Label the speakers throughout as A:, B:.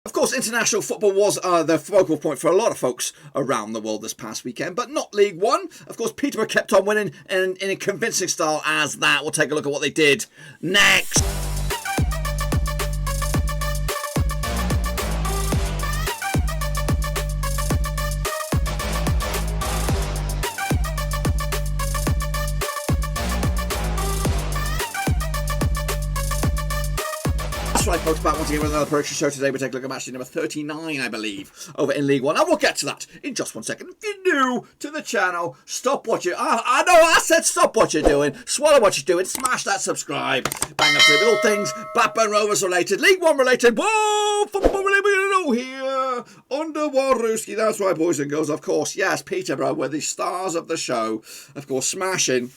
A: Of course, international football was the focal point for a lot of folks around the world this past weekend, but not League One. Of course, Peterborough kept on winning in a convincing style as that. We'll take a look at what they did next. Right, folks, back once again with another Poetry Show. Today we take a look at match number 39, I believe, over in League One. And we'll get to that in just 1 second. If you're new to the channel, stop what you're... I know I said stop what you're doing, swallow what you're doing, smash that subscribe, bang up to the little things, Blackburn Rovers related, League One related, whoa, football related here, under Roverseas. That's right, boys and girls, of course, yes, Peterborough were the stars of the show, of course, smashing...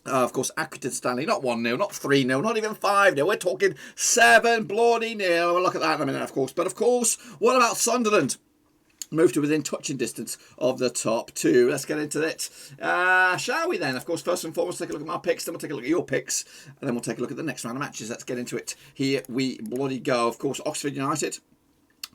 A: of course, Accrington Stanley, not 1-0, not 3-0, not even 5-0. We're talking 7 bloody nil. We'll look at that in a minute, of course. But, of course, what about Sunderland? Moved to within touching distance of the top 2. Let's get into it. Shall we then? Of course, first and foremost, take a look at my picks. Then we'll take a look at your picks. And then we'll take a look at the next round of matches. Let's get into it. Here we bloody go. Of course, Oxford United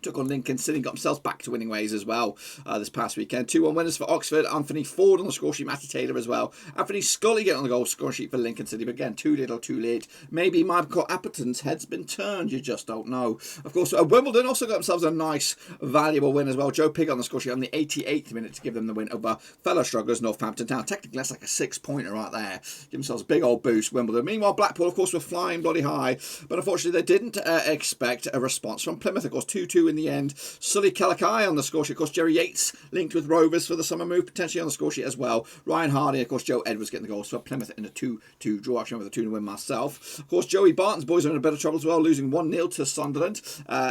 A: took on Lincoln City and got themselves back to winning ways as well this past weekend. 2-1 winners for Oxford. Anthony Ford on the score sheet, Matty Taylor as well. Anthony Scully getting on the goal score sheet for Lincoln City, but again, too little, too late. Maybe Michael Appleton's head's been turned, you just don't know. Of course, Wimbledon also got themselves a nice, valuable win as well. Joe Pigg on the score sheet on the 88th minute to give them the win over fellow strugglers Northampton Town. Technically, that's like a 6-pointer right there. Give themselves a big old boost, Wimbledon. Meanwhile, Blackpool, of course, were flying bloody high, but unfortunately, they didn't expect a response from Plymouth. Of course, 2-2 in the end. Sully Calakai on the score sheet. Of course, Jerry Yates linked with Rovers for the summer move, potentially on the score sheet as well. Ryan Hardy, of course, Joe Edwards getting the goals for Plymouth in a 2-2 draw. Actually, with a 2-0 win myself. Of course, Joey Barton's boys are in a bit of trouble as well, losing 1-0 to Sunderland.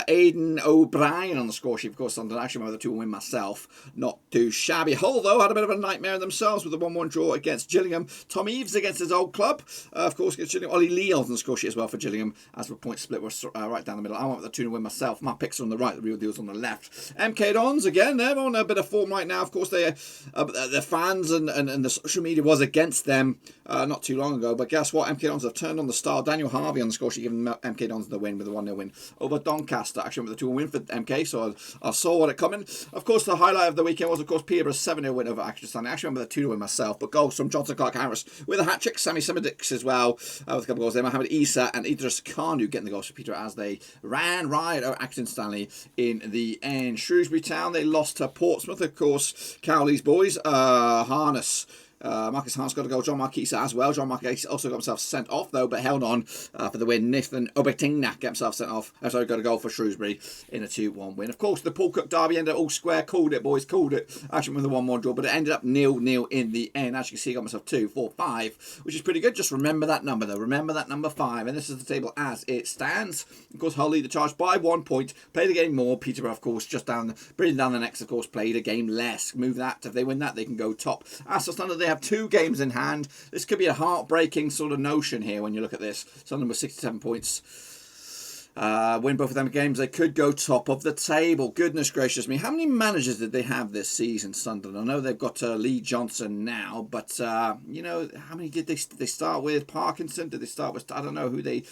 A: Aidan O'Brien on the score sheet. Of course, Sunderland actually with a 2-1 win myself. Not too shabby. Hull, though, had a bit of a nightmare themselves with a 1-1 draw against Gillingham. Tom Eaves against his old club. Of course, against Gillingham. Ollie Lee on the score sheet as well for Gillingham, as the point split was right down the middle. I went with the 2-0 win myself. My picks are on the right, the real deal's on the left. MK Dons, again, they're on a bit of form right now. Of course, their fans and the social media was against them not too long ago. But guess what? MK Dons have turned on the star. Daniel Harvey on the score sheet, giving MK Dons the win with a 1-0 win over Doncaster. Actually, with a 2-1 win for MK, so I saw what it coming. Of course, the highlight of the weekend was, of course, Peterborough's 7-0 win over Accrington. I actually remember the 2-0 win myself, but goals from Johnson Clark Harris with a hat-trick. Sammy Simidix as well with a couple of goals there. Mohamed Isa and Idris Kanu getting the goals for Peterborough as they ran riot over Accrington Stanley in the end. Shrewsbury Town, they lost to Portsmouth, of course. Cowley's boys, Marcus Harness got a goal. John Marquise as well. John Marquise also got himself sent off though, but held on for the win. Nathan Obertingna got himself sent off. Got a goal for Shrewsbury in a 2-1 win. Of course, the Paul Cook derby ended up all square. Called it, boys. Called it. Actually with a 1-1 draw, but it ended up 0-0 in the end. As you can see, I got myself 2, 4, 5, which is pretty good. Just remember that number though. Remember that number 5. And this is the table as it stands. Of course, Hull lead the charge by 1 point. Played a game more. Peterborough, of course, just bringing down the next. Of course, played a game less. Move that. If they win that, they can go top. As for Sunderland, they have 2 games in hand. This could be a heartbreaking sort of notion here when you look at this. Sunderland with 67 points. Win both of them games, they could go top of the table. Goodness gracious me. How many managers did they have this season, Sunderland? I know they've got Lee Johnson now, but you know, how many did they start with? Parkinson? Did they start with? I don't know who they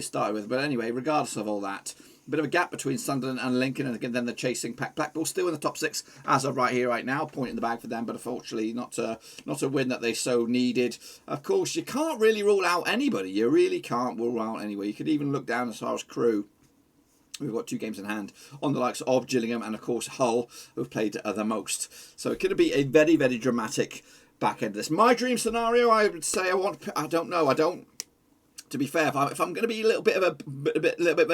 A: started with. But anyway, regardless of all that, a bit of a gap between Sunderland and Lincoln, and again then the chasing pack. Blackpool still in the top 6 as of right here, right now. Point in the bag for them, but unfortunately not a win that they so needed. Of course, you can't really rule out anybody. You really can't rule out anybody. You could even look down as far as Crewe. We've got 2 games in hand on the likes of Gillingham and of course Hull, who've played the most. So it could be a very, very dramatic back end of this. My dream scenario, I would say I don't know. To be fair, if I'm going to be a little bit of a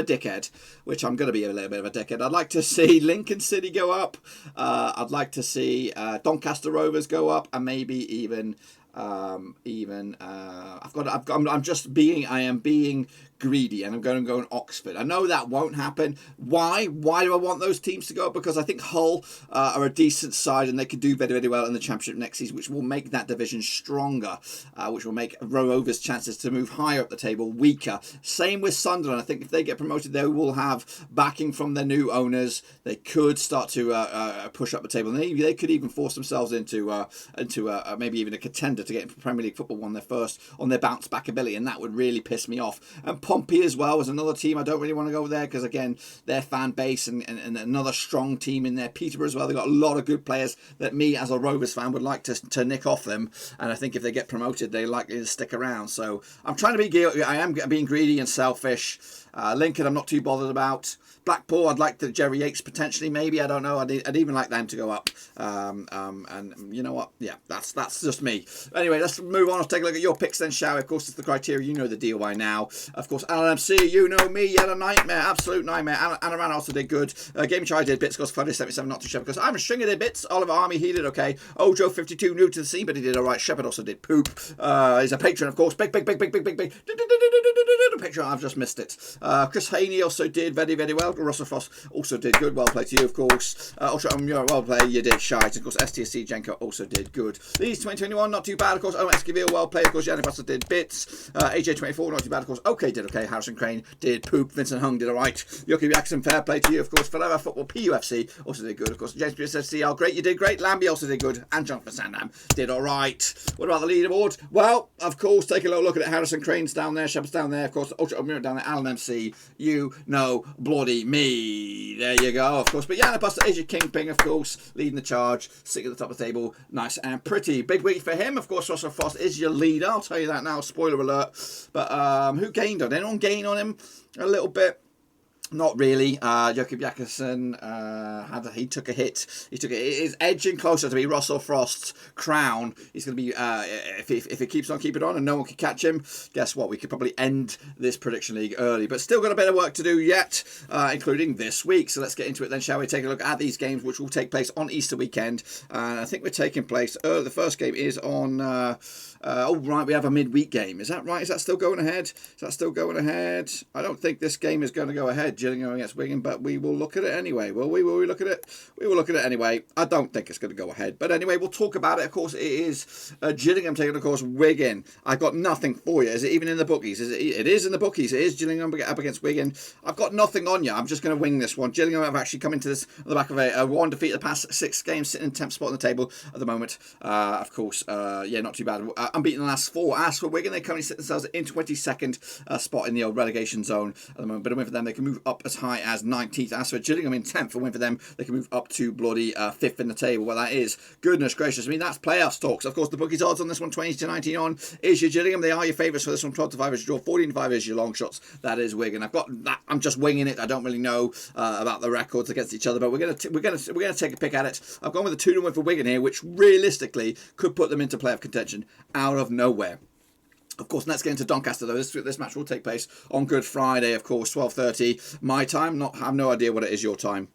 A: dickhead, which I'm going to be a little bit of a dickhead, I'd like to see Lincoln City go up. I'd like to see Doncaster Rovers go up, and maybe even I am being greedy, and I'm going to go in Oxford. I know that won't happen. Why do I want those teams to go up? Because I think Hull are a decent side and they could do very, very well in the Championship next season, which will make that division stronger, which will make Rovers' chances to move higher up the table weaker. Same with Sunderland. I think if they get promoted, they will have backing from their new owners. They could start to push up the table. And they could even force themselves into maybe even a contender to get into Premier League football on their bounce back ability, and that would really piss me off. And Pompey as well was another team. I don't really want to go there because, again, their fan base and another strong team in there. Peterborough as well. They've got a lot of good players that me, as a Rovers fan, would like to nick off them. And I think if they get promoted, they're likely to stick around. So I'm trying to be guilty. I am being greedy and selfish. Lincoln, I'm not too bothered about. Blackpool, I'd like the Jerry Yates potentially, maybe. I don't know. I'd even like them to go up. And you know what? Yeah, that's just me. Anyway, let's move on. Let's take a look at your picks then, shall we? Of course, it's the criteria. You know the deal by now. Of course, LMC, you know me. You had a nightmare. Absolute nightmare. Anaran also did good. Game Chai did bits. Course, Friday 77, not too shabby. Because I'm a stringer did bits. Oliver Army, he did okay. Ojo 52, new to the scene, but he did alright. Shepherd also did poop. He's a patron, of course. Big. Patron, I've just missed it. Chris Haney also did very, very well. Russell Frost also did good. Well played to you, of course. Also, you're a well player. You did shite. Of course, STSC Jenko also did good. Leeds 2021, not too bad. Of course, Owen Esquivel, well played. Of course, Yannick Buster did bits. AJ24, not too bad. Of course, OK did okay. Harrison Crane did poop. Vincent Hung did alright. Yoki Jackson, fair play to you. Of course, Forever Football PUFC also did good. Of course, James Pierce FCL, great. You did great. Lambie also did good. And Jonathan Sandham did alright. What about the leaderboard? Well, of course, take a little look at it. Harrison Crane's down there. Shepard's down there. Of course, Ultra Mirror down there. Alan MC, you know bloody me. There you go, of course. But Yannick Buster is your kingpin, of course, leading the charge, sitting at the top of the table, nice and pretty. Big week for him, of course. Russell Frost is your leader, I'll tell you that now, spoiler alert. But who gained on him? Anyone gain on him? A little bit. Not really. Jakob Jakobsen he took a hit. It is edging closer to be Russell Frost's crown. He's going to be if it keeps on keeping on and no one can catch him. Guess what? We could probably end this prediction league early, but still got a bit of work to do yet, including this week. So let's get into it then, shall we? Take a look at these games, which will take place on Easter weekend. And I think we're taking place. The first game is on. Right, we have a midweek game. Is that right? Is that still going ahead? I don't think this game is going to go ahead. Gillingham against Wigan, but we will look at it anyway. Will we? Will we look at it? We will look at it anyway. I don't think it's going to go ahead, but anyway, we'll talk about it. Of course, it is Gillingham taking, of course, Wigan. I've got nothing for you. Is it even in the bookies? It is in the bookies. It is Gillingham up against Wigan. I've got nothing on you. I'm just going to wing this one. Gillingham have actually come into this on the back of a one defeat the past 6 games, sitting in 10th spot on the table at the moment. Of course, yeah, not too bad. Unbeaten the last 4. As for Wigan, they currently sit themselves in 22nd spot in the old relegation zone at the moment. But a win for them, they can move up as high as 19th. As for Gillingham in 10th, a win for them, they can move up to bloody 5th in the table. Well, that is goodness gracious. I mean, that's playoffs talks. Of course, the bookies odds on this one, 20 to 19 on, is your Gillingham. They are your favourites for this one. 12 to 5 is your draw. 14 to 5 is your long shots. That is Wigan. I've got that. I'm just winging it. I don't really know about the records against each other, but we're gonna take a pick at it. I've gone with a 2-1 for Wigan here, which realistically could put them into playoff contention out of nowhere. Of course, let's get into Doncaster, though. This match will take place on Good Friday, of course, 12:30 my time. I have no idea what it is your time.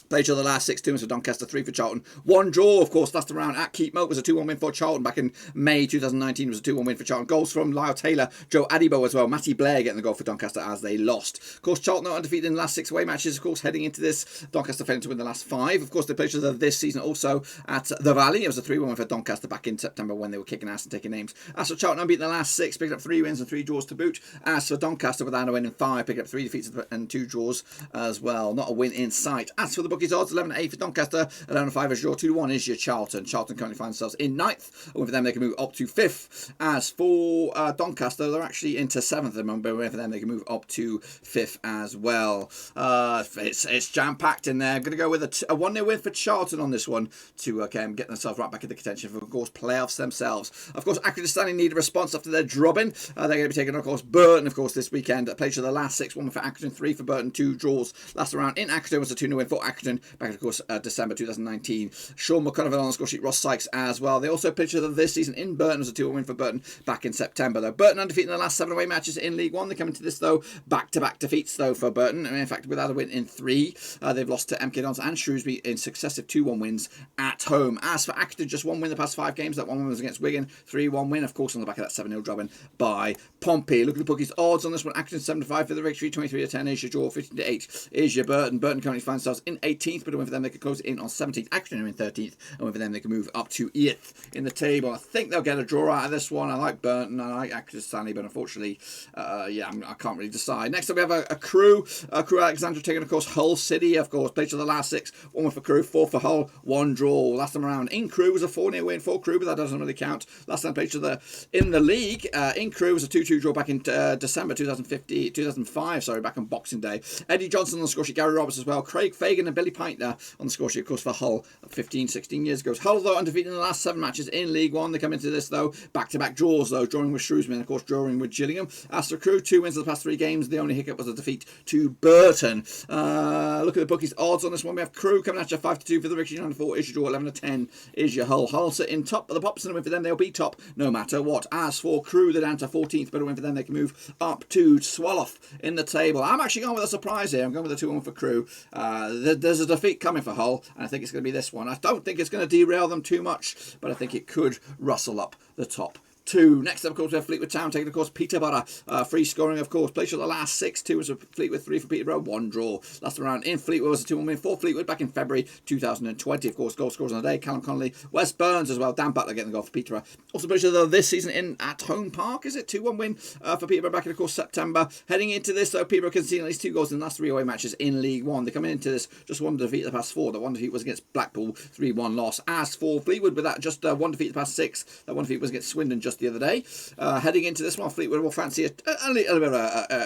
A: Played each other the last 6 2 for Doncaster, 3 for Charlton. 1 draw, of course, last round at Keepmoat was a 2-1 win for Charlton back in May 2019. It was a 2-1 win for Charlton. Goals from Lyle Taylor, Joe Adibo as well. Matty Blair getting the goal for Doncaster as they lost. Of course, Charlton are undefeated in the last 6 away matches. Of course, heading into this, Doncaster failing to win the last 5. Of course, they played each other this season also at the Valley. It was a 3-1 win for Doncaster back in September when they were kicking ass and taking names. As for Charlton, unbeaten the last 6, picking up 3 wins and 3 draws to boot. As for Doncaster, without a win in 5, picking up 3 defeats and 2 draws as well. Not a win in sight. As for the bookies odds, 11 to 8 for Doncaster, 11 to 5 is your 2-1 is your Charlton. Charlton currently find themselves in 9th. And for them, they can move up to 5th. As for Doncaster, they're actually into 7th at the moment, but for them, they can move up to 5th as well. It's jam-packed in there. I'm going to go with a 1-0 win for Charlton on this one to get themselves right back in the contention for, of course, playoffs themselves. Of course, Accrington Stanley need a response after their drubbing. They're going to be taking, of course, Burton, of course, this weekend. Played each other the last 6, 1 for Accrington, 3 for Burton, 2 draws. Last round in Accrington was a 2-0 win for Accrington back in, of course, December 2019. Sean McConaughey on the score sheet, Ross Sykes as well. They also played each other this season in Burton. It was a 2-1 win for Burton back in September, though. Burton undefeated in the last 7 away matches in League One. They come into this, though, back-to-back defeats, though, for Burton. And in fact, without a win in 3. They've lost to MK Dons and Shrewsbury in successive 2-1 wins at home. As for Accrington, just 1 win the past 5 games. That 1 win was against Wigan. 3-1 win, of course, on the back of that 7-0 drubbing by Pompey. Look at the bookies' odds on this one. Accrington 7 to 5 for the victory. 23 to 10 is your draw. 15 to 8 is your Burton. Burton currently finds themselves in 18th, but a win for them, they could close in on 17th. Accrington are in 13th, and a win for them, they can move up to 8th in the table. I think they'll get a draw out of this one. I like Burton, I like Accrington Stanley, but unfortunately, I can't really decide. Next up, we have a Crewe. Crewe Alexandra taking, of course, Hull City, of course. Played to the last 6. 1 win for Crewe, 4 for Hull, 1 draw. Last time around in Crewe was a 4-0 win for Crewe, but that doesn't really count. Last time played to in the league in Crewe was a 2-2 draw back in December 2005, back on Boxing Day. Eddie Johnson on the score sheet, Gary Roberts as well, Craig Fagan and Billy Pintner on the score sheet, of course, for Hull 15-16 years ago. Hull, though, undefeated in the last 7 matches in League One. They come into this, though, back-to-back draws, though, drawing with Shrewsbury and, of course, drawing with Gillingham. As for Crewe, 2 wins of the past 3 games. The only hiccup was a defeat to Burton. Look at the bookies' odds on this one. We have Crewe coming at you 5-2 for the victory, 9-4 is your draw, 11-10 is your Hull. Hull sit in top of the pops, and a win for them, they'll be top no matter what. As for Crewe, they're down to 14th, but a win for them, they can move up to Swallow in the table. I'm actually going with a surprise here. I'm going with a 2-1 for Crewe. There's a defeat coming for Hull, and I think it's going to be this one. I don't think it's going to derail them too much, but I think it could rustle up the top 2. Next up, of course, we have Fleetwood Town taking, of course, Peterborough. Free scoring, of course. Played for the last 6. 2 was for Fleetwood, 3 for Peterborough, 1 draw. Last round in Fleetwood was a 2-1 win for Fleetwood back in February 2020. Of course, goal scorers on the day, Callum Connolly, Wes Burns as well. Dan Butler getting the goal for Peterborough. Also played though this season in at home park, is it? 2-1 win for Peterborough back in, of course, September. Heading into this, though, Peterborough can see at least 2 goals in the last 3 away matches in League One. They're coming into this just 1 defeat the past 4. That 1 defeat was against Blackpool, 3-1 loss. As for Fleetwood, with that just 1 defeat the past 6. That 1 defeat was against Swindon just the other day. Heading into this one, Fleetwood will fancy a little bit of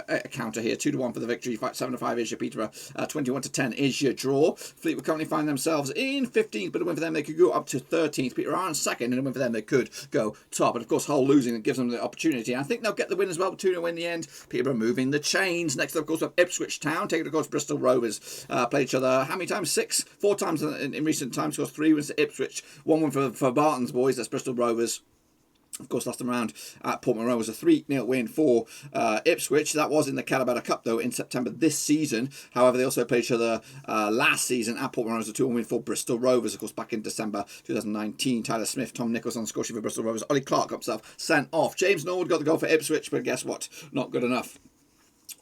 A: a counter here. 2-1 for the victory. 7-5 is your Peterborough. 21-10 is your draw. Fleetwood currently find themselves in 15th, but a win for them, they could go up to 13th. Peterborough are in 2nd, and a win for them, they could go top. And of course, Hull losing, it gives them the opportunity. And I think they'll get the win as well, 2-0 in the end. Peterborough moving the chains. Next up, of course, we have Ipswich Town taking, of course, Bristol Rovers. Played each other how many times? 6? 4 times in recent times. Of course, 3 wins to Ipswich. 1 win for Barton's boys. That's Bristol Rovers. Of course, last time around at Portsmouth was a 3-0 win for Ipswich. That was in the Carabao Cup, though, in September this season. However, they also played each other last season at Portsmouth was a 2-1 win for Bristol Rovers. Of course, back in December 2019, Tyler Smith, Tom Nichols on the score sheet for Bristol Rovers. Ollie Clark got himself sent off. James Norwood got the goal for Ipswich, but guess what? Not good enough.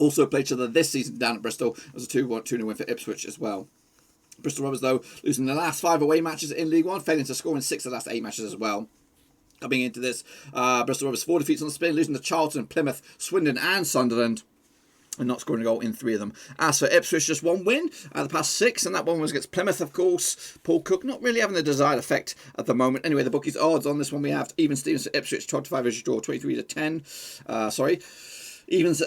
A: Also played each other this season down at Bristol. It was a 2-0 win for Ipswich as well. Bristol Rovers, though, losing the last 5 away matches in League One, failing to score in 6 of the last 8 matches as well. Coming into this, Bristol Rovers 4 defeats on the spin, losing to Charlton, Plymouth, Swindon and Sunderland, and not scoring a goal in 3 of them. As for Ipswich, just 1 win out of the past 6, and that one was against Plymouth, of course. Paul Cook not really having the desired effect at the moment. Anyway, the bookies' odds on this one, we have even Stevens for Ipswich, 12-5 is your draw, 23-10. Evens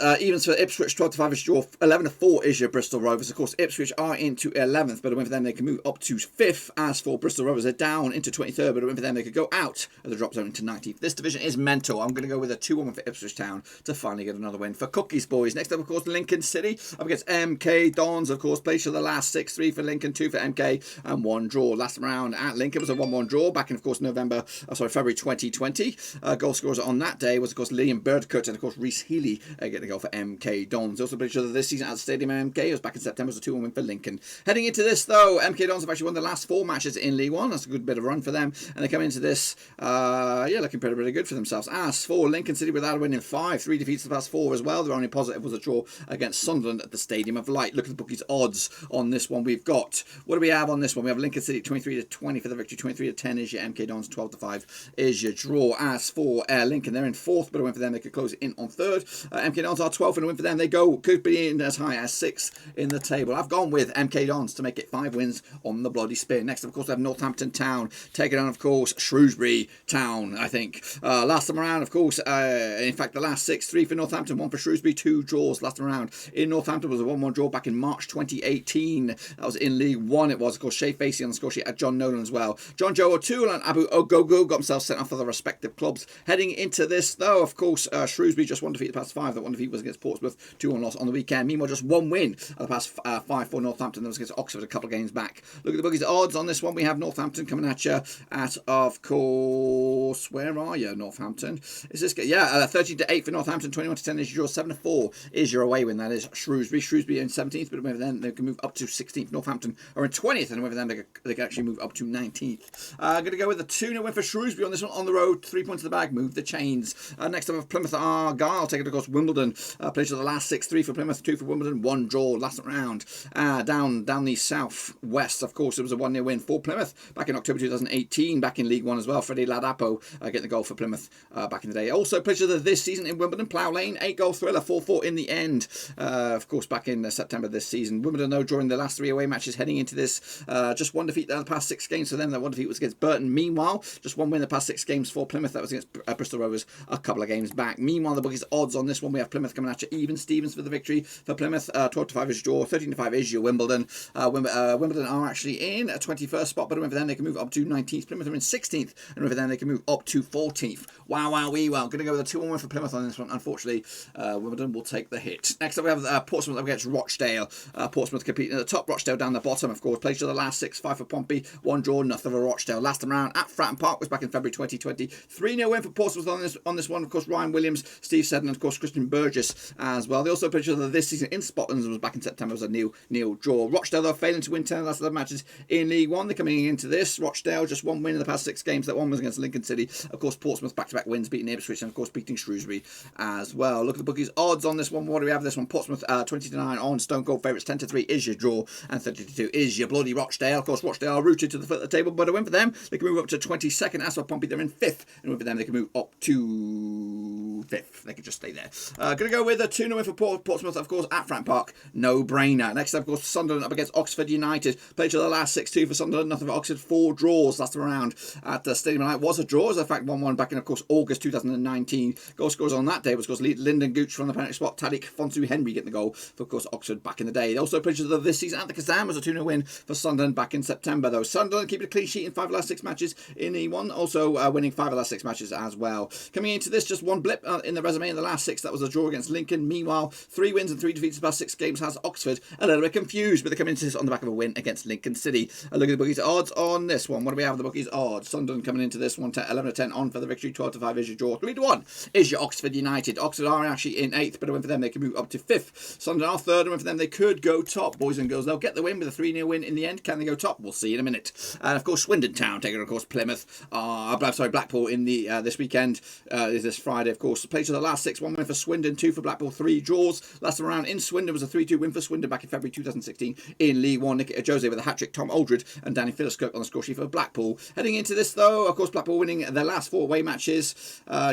A: for Ipswich, 12-5 is your draw, 11-4 is your Bristol Rovers. Of course, Ipswich are into 11th, but a win for them, they can move up to 5th. As for Bristol Rovers, they're down into 23rd, but a win for them, they could go out of the drop zone into 19th. This division is mental. I'm going to go with a 2-1 for Ipswich Town to finally get another win for Cookies boys. Next up, of course, Lincoln City up against MK Dons. Of course, played for the last 6, 3 for Lincoln, 2 for MK, and 1 draw. Last round at Lincoln was a 1-1 draw back in, of course, February 2020. Goal scorers on that day was, of course, Liam Birdcut and, of course, Reece Healy getting a goal for MK Dons. They also played each other this season at the Stadium MK. It was back in September. It was a 2-1 win for Lincoln. Heading into this, though, MK Dons have actually won the last 4 matches in League One. That's a good bit of run for them. And they come into this, looking pretty good for themselves. As for Lincoln City, without a win in 5, 3 defeats the past 4 as well. Their only positive was a draw against Sunderland at the Stadium of Light. Look at the bookies' odds on this one. We've got, what do we have on this one? We have Lincoln City 23-20 for the victory. 23-10 is your MK Dons. 12-5 is your draw. As for Lincoln, they're in 4th, but a win for them, they could close it in on 3rd. MK Dons are 12th, and a win for them, they could be in as high as 6th in the table. I've gone with MK Dons to make it 5 wins on the bloody spin. Next, of course, we have Northampton Town taking on, of course, Shrewsbury Town, I think. Last time around, of course, in fact, the last 6, 3 for Northampton, 1 for Shrewsbury, 2 draws last time around. In Northampton was a 1-1 draw back in March 2018. That was in League One. It was, of course, Shay Facey on the score sheet at John Nolan as well. John Joe O'Toole and Abu Ogogo got themselves sent off for the respective clubs. Heading into this, though, of course, Shrewsbury just 1 defeat the past 5. That 1 defeat was against Portsmouth, 2-1 loss on the weekend. Meanwhile, just 1 win of the past 5 for Northampton. That was against Oxford a couple of games back. Look at the bookies' odds on this one. We have Northampton coming at you at, of course, where are you, Northampton? Is this, 13-8 for Northampton, 21-10 is your draw, 7-4 is your away win. That is Shrewsbury. Shrewsbury in 17th, but whether then they can move up to 16th. Northampton are in 20th, and whether then they can actually move up to 19th. I'm going to go with a 2-0 win for Shrewsbury on this one on the road. 3 points to the bag, move the chains. Next up, Plymouth Argyle taking, of course, Wimbledon. Played the last 6, 3 for Plymouth, 2 for Wimbledon, 1 draw last round. Down the south-west, of course, it was a 1-0 win for Plymouth back in October 2018, back in League One as well. Freddie Ladapo getting the goal for Plymouth back in the day. Also played this season in Wimbledon, Plough Lane, 8-goal thriller, 4-4 in the end. Of course, back in September this season. Wimbledon, though, during the last 3 away matches heading into this, just 1 defeat in the past 6 games for them. That 1 defeat was against Burton. Meanwhile, just 1 win in the past 6 games for Plymouth. That was against Bristol Rovers a couple of games back. Meanwhile, the bookies odds on this one, we have Plymouth coming at you even. Stevens for the victory for Plymouth. 12-5 is your draw. 13-5 is your Wimbledon. Wimbledon are actually in a 21st spot, but over then they can move up to 19th. Plymouth are in 16th, and over then they can move up to 14th. Wow. Going to go with a 2-1 win for Plymouth on this one. Unfortunately, Wimbledon will take the hit. Next up, we have Portsmouth against Rochdale. Portsmouth competing at the top, Rochdale down the bottom, of course. Played to the last 6, 5 for Pompey, 1 draw, nothing for Rochdale. Last time around at Fratton Park was back in February 2020. 3-0 win for Portsmouth on this one. Of course, Ryan Williams, Steve Seddon, and of course Christian Burgess as well. They also played this season in Scotland. It was back in September. It was a nil draw. Rochdale, though, failing to win 10 of the last 11 matches in League One. They're coming into this. Rochdale just 1 win in the past 6 games. That one was against Lincoln City. Of course, Portsmouth back-to-back wins, beating Ipswich, and of course beating Shrewsbury as well. Look at the bookies odds on this one. What do we have this one? Portsmouth 20-9 on Stone Cold favourites. 10-3 is your draw, and 30-2 is your bloody Rochdale. Of course, Rochdale are rooted to the foot of the table, but a win for them, they can move up to 22nd. As for Pompey, they're in 5th, and win for them, they can move up to 5th. They can just stay there. Going to go with a 2-0 win for Portsmouth, of course, at Fratton Park. No brainer. Next up, of course, Sunderland up against Oxford United. Played to the last 6-2 for Sunderland, nothing for Oxford. 4 draws last round at the Stadium Light. Was a draw, as a fact, 1-1 back in, of course, August 2019. Goal scorers on that day was, of course, Lyndon Gooch from the penalty spot. Tadic Fonsu Henry getting the goal for, of course, Oxford back in the day. They also played this season at the Kazan. Was a 2-0 win for Sunderland back in September, though. Sunderland keeping a clean sheet in 5 of the last 6 matches in E1. Also winning 5 of the last 6 matches as well. Coming into this, just 1 blip in the resume in the last 6. That was a draw against Lincoln. Meanwhile, 3 wins and 3 defeats in the past 6 games has Oxford a little bit confused, but they're coming into this on the back of a win against Lincoln City. Look at the bookies odds on this one. What do we have? The bookies odds. Sunderland coming into this one, 11-10 on for the victory. 12-5 is your draw. 3-1 is your Oxford United. Oxford are actually in 8th, but a win for them, they can move up to 5th. Sunderland are 3rd, and win for them, they could go top. Boys and girls, they'll get the win with a 3-0 win in the end. Can they go top? We'll see in a minute. And of course, Swindon Town taking, of course, Plymouth. Blackpool in the this weekend is this Friday, of course. Played to the last 6, 1 win for Swindon, 2 for Blackpool, 3 draws. Last time around in Swindon was a 3-2 win for Swindon back in February 2016 in League One. Nick Jose with a hat-trick, Tom Aldred and Danny Philliskirk on the score sheet for Blackpool. Heading into this, though, of course, Blackpool winning their last 4 away matches,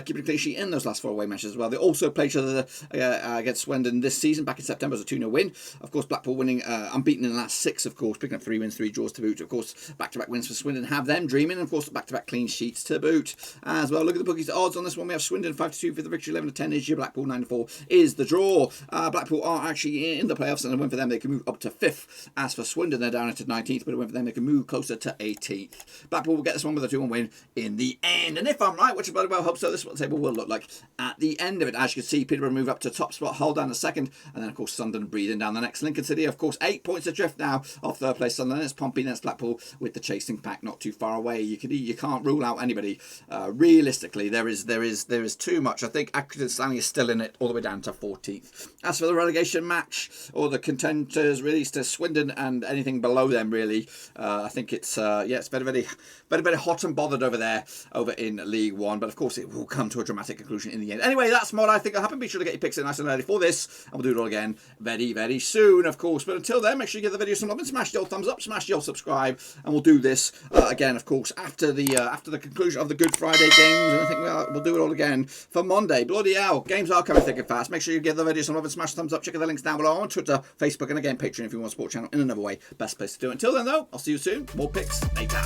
A: keeping a clean sheet in those last 4 away matches as well. They also played each other against Swindon this season back in September as a 2-0 win. Of course, Blackpool winning unbeaten in the last 6, of course, picking up 3 wins, 3 draws to boot. Of course, back-to-back wins for Swindon have them dreaming, and of course, back-to-back clean sheets to boot as well. Look at the bookies odds on this one. We have Swindon 5-2 for the victory, 11-10 is your Blackpool, 9-4 is the draw. Blackpool are actually in the playoffs, and a win for them, they can move up to 5th. As for Swindon, they're down into 19th, but a win for them, they can move closer to 18th. Blackpool will get this one with a 2-1 win in the end. And if I'm right, which I bloody well hope so, this is what the table will look like at the end of it. As you can see, Peterborough move up to top spot, hold down the 2nd, and then of course Sunderland breathing down the next. Lincoln City, of course, 8 points adrift now off 3rd place. Sunderland, it's Pompey, then it's Blackpool with the chasing pack not too far away. You can't rule out anybody. Realistically, there is too much. I think Accrington Stanley is still in it all the way down to 14th. As for the relegation match, or the contenders released to Swindon and anything below them, really, I think it's it's very hot and bothered over there, over in League One. But of course, it will come to a dramatic conclusion in the end. Anyway, that's what I think will happen. Be sure to get your picks in nice and early for this, and we'll do it all again very soon, of course. But until then, make sure you give the video some love and smash the old thumbs up, smash the old subscribe, and we'll do this again, of course, after the conclusion of the Good Friday games. And I think we'll do it all again for Monday. Bloody hell, games are coming thick and fast. Make sure you give the video some love and smash the thumbs up. Check out the links down below on Twitter, Facebook, and again Patreon if you want to support the channel in another way. Best place to do it. Until then, though, I'll see you soon. More picks later.